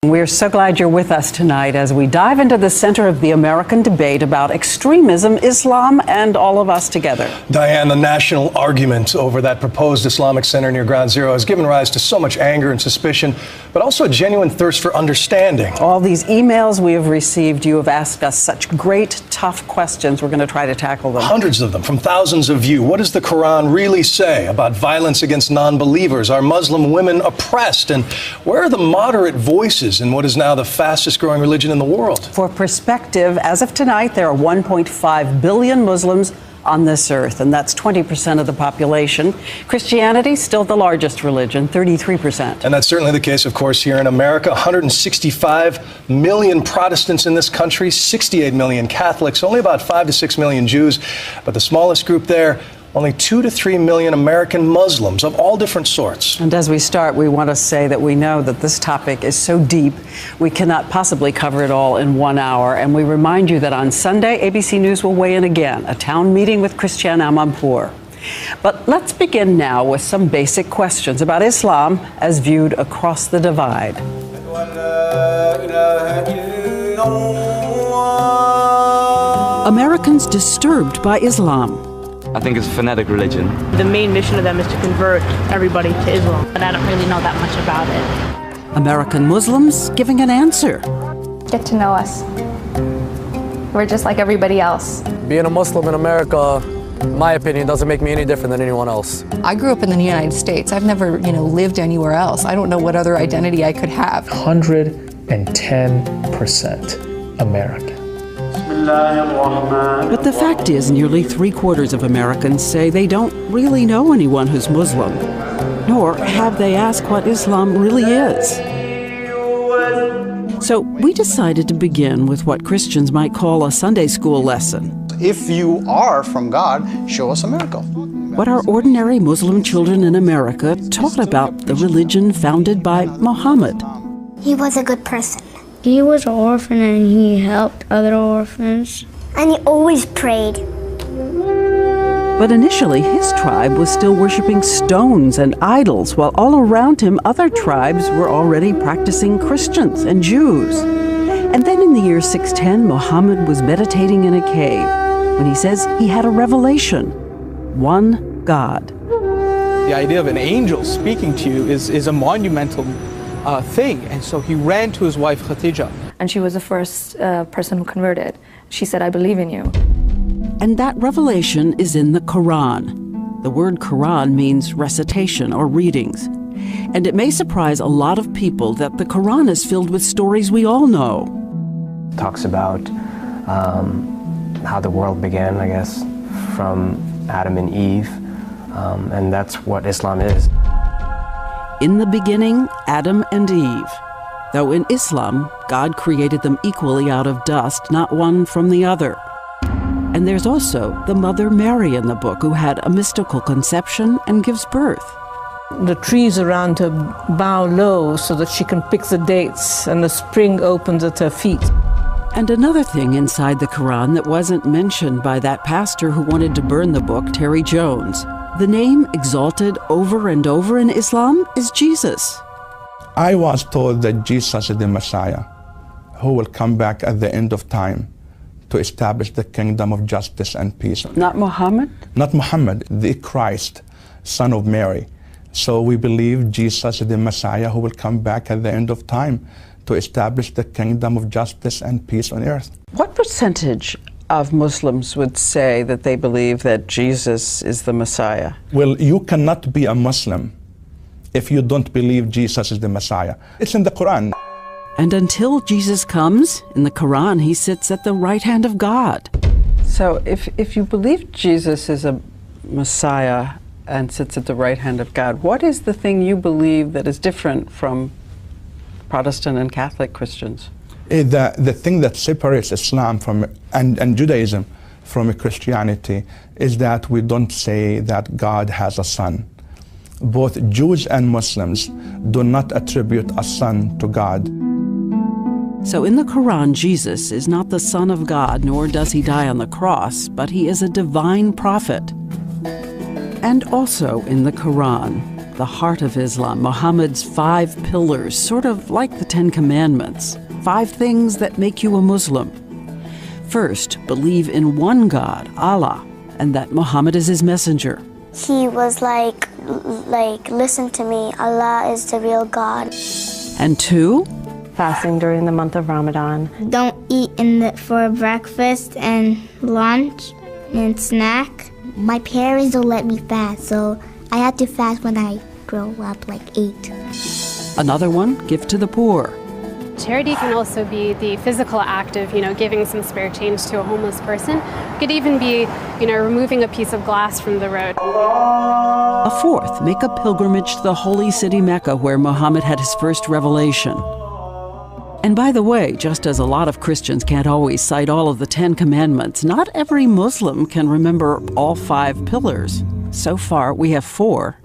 We're so glad you're with us tonight as we dive into the center of the American debate about extremism, Islam, and all of us together. Diane, the national argument over that proposed Islamic center near Ground Zero has given rise to so much anger and suspicion, but also a genuine thirst for understanding. All these emails we have received, you have asked us such great, tough questions. We're going to try to tackle them. Hundreds of them from thousands of you. What does the Quran really say about violence against non-believers? Are Muslim women oppressed? And where are the moderate voices in what is now the fastest growing religion in the world? For perspective, as of tonight, there are 1.5 billion Muslims on this earth, and that's 20% of the population. Christianity, still the largest religion, 33%. And that's certainly the case, of course, here in America. 165 million Protestants in this country, 68 million Catholics, only about 5 to 6 million Jews. But the smallest group there, only 2 to 3 million American Muslims of all different sorts. And as we start, we want to say that we know that this topic is so deep, we cannot possibly cover it all in 1 hour. And we remind you that on Sunday, ABC News will weigh in again, a town meeting with Christiane Amanpour. But let's begin now with some basic questions about Islam as viewed across the divide. Americans disturbed by Islam. I think it's a fanatic religion. The main mission of them is to convert everybody to Islam, but I don't really know that much about it. American Muslims giving an answer. Get to know us. We're just like everybody else. Being a Muslim in America, in my opinion, doesn't make me any different than anyone else. I grew up in the United States. I've never, lived anywhere else. I don't know what other identity I could have. 110% American. But the fact is, nearly 3/4 of Americans say they don't really know anyone who's Muslim, nor have they asked what Islam really is. So we decided to begin with what Christians might call a Sunday school lesson. If you are from God, show us a miracle. What our ordinary Muslim children in America taught about the religion founded by Muhammad. He was a good person. He was an orphan and he helped other orphans. And he always prayed. But initially, his tribe was still worshiping stones and idols, while all around him, other tribes were already practicing Christians and Jews. And then in the year 610, Muhammad was meditating in a cave when he says he had a revelation. One God. The idea of an angel speaking to you is a monumental thing. And so he ran to his wife, Khadija. And she was the first person who converted. She said, I believe in you. And that revelation is in the Quran. The word Quran means recitation or readings. And it may surprise a lot of people that the Quran is filled with stories we all know. It talks about how the world began, I guess, from Adam and Eve. And that's what Islam is. In the beginning, Adam and Eve. Though in Islam, God created them equally out of dust, not one from the other. And there's also the Mother Mary in the book, who had a mystical conception and gives birth. The trees around her bow low so that she can pick the dates, and the spring opens at her feet. And another thing inside the Quran that wasn't mentioned by that pastor who wanted to burn the book, Terry Jones. The name exalted over and over in Islam is Jesus. I was told that Jesus is the Messiah, who will come back at the end of time to establish the kingdom of justice and peace. Not Muhammad? Not Muhammad, the Christ, son of Mary. So we believe Jesus is the Messiah who will come back at the end of time to establish the kingdom of justice and peace on earth. What percentage of Muslims would say that they believe that Jesus is the Messiah? Well, you cannot be a Muslim if you don't believe Jesus is the Messiah. It's in the Quran. And until Jesus comes, in the Quran, he sits at the right hand of God. So if you believe Jesus is a Messiah and sits at the right hand of God, what is the thing you believe that is different from Protestant and Catholic Christians? The thing that separates Islam from and Judaism from Christianity is that we don't say that God has a son. Both Jews and Muslims do not attribute a son to God. So in the Quran, Jesus is not the Son of God, nor does he die on the cross, but he is a divine prophet. And also in the Quran, the heart of Islam, Muhammad's 5 pillars, sort of like the 10 Commandments. 5 things that make you a Muslim. First, believe in one God, Allah, and that Muhammad is his messenger. He was like, listen to me, Allah is the real God. And 2, fasting during the month of Ramadan. Don't eat for breakfast and lunch and snack. My parents don't let me fast, so I have to fast when I grow up, like 8. Another one, give to the poor. Charity can also be the physical act of, giving some spare change to a homeless person. It could even be, removing a piece of glass from the road. A 4th, make a pilgrimage to the holy city Mecca, where Muhammad had his first revelation. And by the way, just as a lot of Christians can't always cite all of the 10 Commandments, not every Muslim can remember all 5 pillars. So far, we have 4.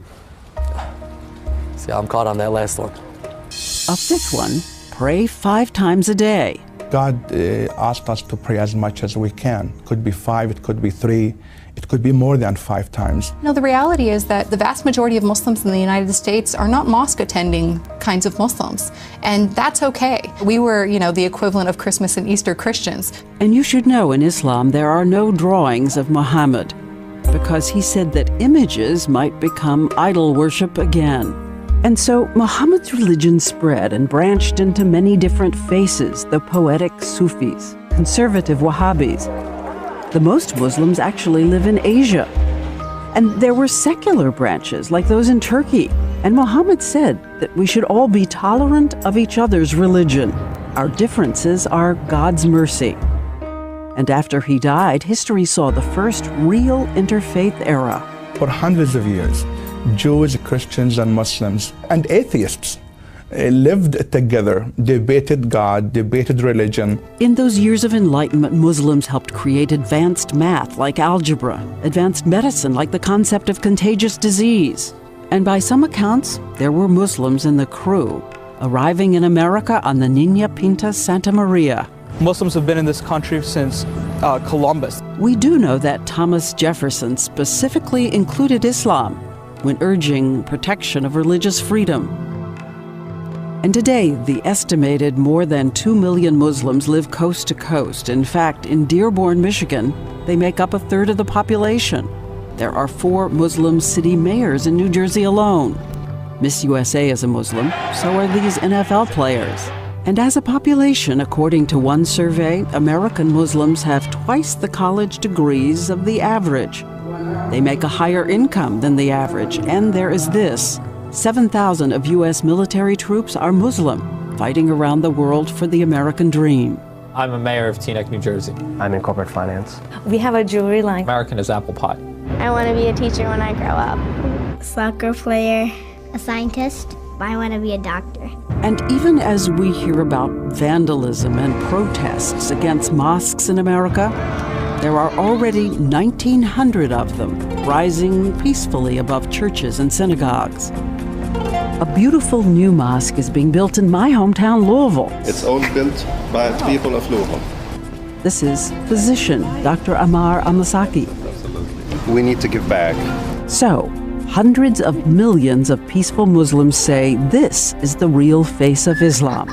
See, I'm caught on that last one. A 5th one, pray 5 times a day. God asked us to pray as much as we can. Could be 5, it could be 3, it could be more than 5 times. No, the reality is that the vast majority of Muslims in the United States are not mosque-attending kinds of Muslims, and that's okay. We were, the equivalent of Christmas and Easter Christians. And you should know in Islam there are no drawings of Muhammad, because he said that images might become idol worship again. And so Muhammad's religion spread and branched into many different faces, the poetic Sufis, conservative Wahhabis. The most Muslims actually live in Asia. And there were secular branches like those in Turkey. And Muhammad said that we should all be tolerant of each other's religion. Our differences are God's mercy. And after he died, history saw the first real interfaith era. For hundreds of years, Jews, Christians, and Muslims, and atheists lived together, debated God, debated religion. In those years of enlightenment, Muslims helped create advanced math like algebra, advanced medicine like the concept of contagious disease. And by some accounts, there were Muslims in the crew, arriving in America on the Niña Pinta Santa Maria. Muslims have been in this country since Columbus. We do know that Thomas Jefferson specifically included Islam when urging protection of religious freedom. And today, the estimated more than 2 million Muslims live coast to coast. In fact, in Dearborn, Michigan, they make up 1/3 of the population. There are 4 Muslim city mayors in New Jersey alone. Miss USA is a Muslim, so are these NFL players. And as a population, according to one survey, American Muslims have twice the college degrees of the average. They make a higher income than the average, and there is this. 7,000 of U.S. military troops are Muslim, fighting around the world for the American dream. I'm a mayor of Teaneck, New Jersey. I'm in corporate finance. We have a jewelry line. American is apple pie. I want to be a teacher when I grow up. Soccer player. A scientist. I want to be a doctor. And even as we hear about vandalism and protests against mosques in America, there are already 1,900 of them rising peacefully above churches and synagogues. A beautiful new mosque is being built in my hometown, Louisville. It's all built by people of Louisville. This is physician Dr. Ammar Al-Masaki. We need to give back. So, hundreds of millions of peaceful Muslims say this is the real face of Islam.